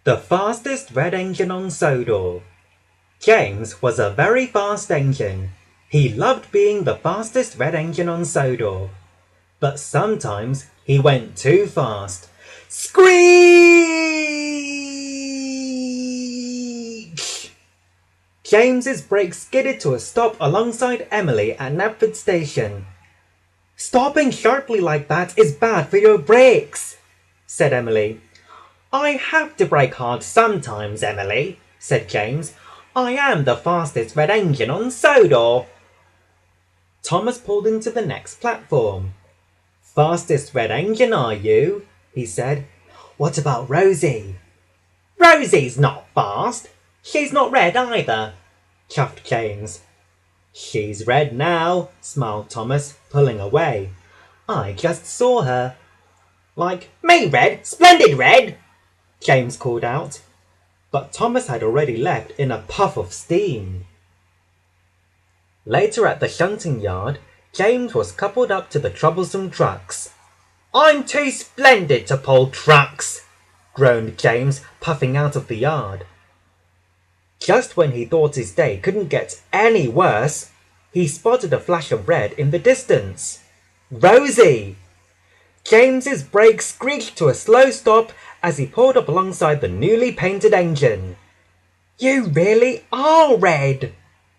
The fastest red engine on Sodor. James was a very fast engine. He loved being the fastest red engine on Sodor. But sometimes he went too fast. Squeak! James's brakes skidded to a stop alongside Emily at Knapford Station. "Stopping sharply like that is bad for your brakes," said Emily. "I have to brake hard sometimes, Emily," said James. "I am the fastest red engine on Sodor." Thomas pulled into the next platform. "Fastest red engine, are you?" he said. "What about Rosie?" "Rosie's not fast. She's not red either," chuffed James. "She's red now," smiled Thomas, pulling away. "I just saw her." "Like me red? Splendid red!" James called out. But Thomas had already left in a puff of steam. Later at the shunting yard, James was coupled up to the troublesome trucks. "I'm too splendid to pull trucks," groaned James, puffing out of the yard. Just when he thought his day couldn't get any worse, he spotted a flash of red in the distance. Rosie! James's brakes screeched to a slow stop as he pulled up alongside the newly painted engine. "You really are red,"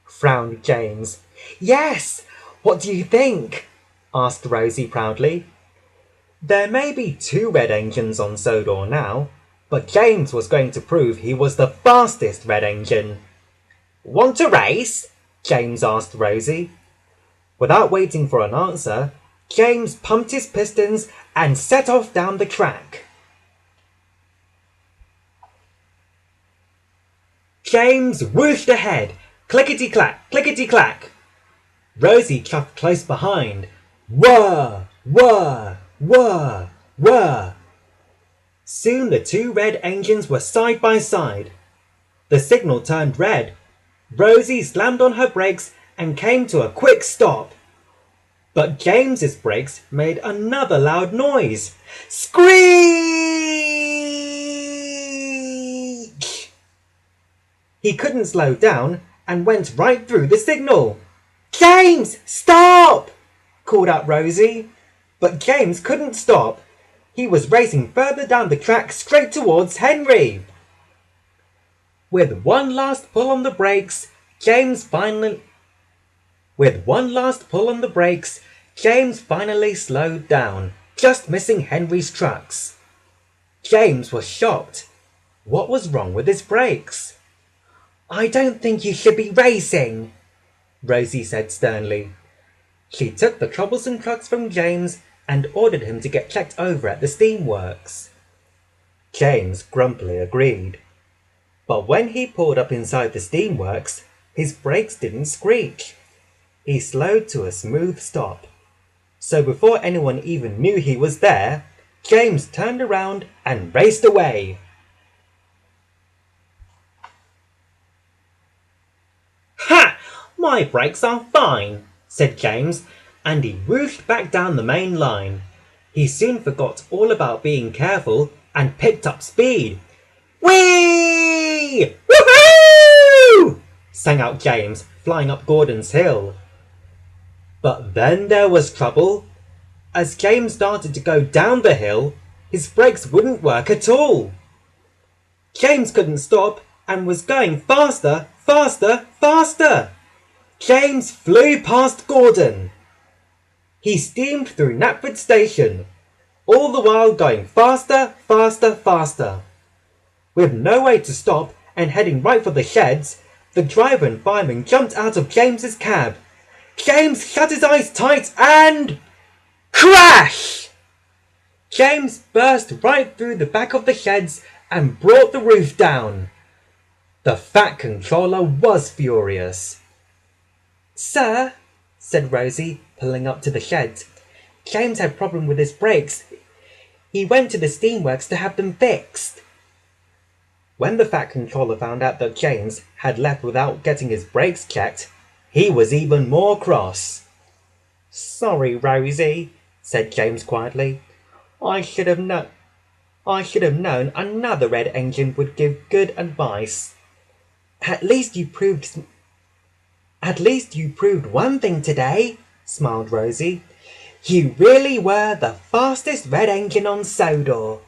frowned James. "Yes, what do you think?" asked Rosie proudly. There may be two red engines on Sodor now, but James was going to prove he was the fastest red engine. "Want to race?" James asked Rosie. Without waiting for an answer, James pumped his pistons and set off down the track. James whooshed ahead, clickety-clack, clickety-clack. Rosie chuffed close behind. Whir, whir, whir, whir. Soon the two red engines were side by side. The signal turned red. Rosie slammed on her brakes and came to a quick stop. But James's brakes made another loud noise. Squeak! He couldn't slow down and went right through the signal. "James, stop!" called out Rosie. But James couldn't stop. He was racing further down the track straight towards Henry. With one last pull on the brakes, James finally slowed down, just missing Henry's trucks. James was shocked. What was wrong with his brakes? "I don't think you should be racing," Rosie said sternly. She took the troublesome trucks from James and ordered him to get checked over at the Steamworks. James grumpily agreed. But when he pulled up inside the Steamworks, his brakes didn't screech. He slowed to a smooth stop. So before anyone even knew he was there, James turned around and raced away. "Ha! My brakes are fine," said James, and he whooshed back down the main line. He soon forgot all about being careful and picked up speed. "Whee! Woohoo!" sang out James, flying up Gordon's Hill. But then there was trouble. As James started to go down the hill, his brakes wouldn't work at all. James couldn't stop and was going faster, faster, faster. James flew past Gordon. He steamed through Knapford Station, all the while going faster, faster, faster. With no way to stop and heading right for the sheds, the driver and fireman jumped out of James's cab. James shut his eyes tight and... crash! James burst right through the back of the sheds and brought the roof down. The Fat Controller was furious. "Sir," said Rosie, pulling up to the sheds, "James had a problem with his brakes. He went to the Steamworks to have them fixed." When the Fat Controller found out that James had left without getting his brakes checked, he was even more cross. "Sorry, Rosie," said James quietly. I should have I should have known another red engine would give good advice. At least you proved one thing today, smiled Rosie. You really were the fastest red engine on Sodor.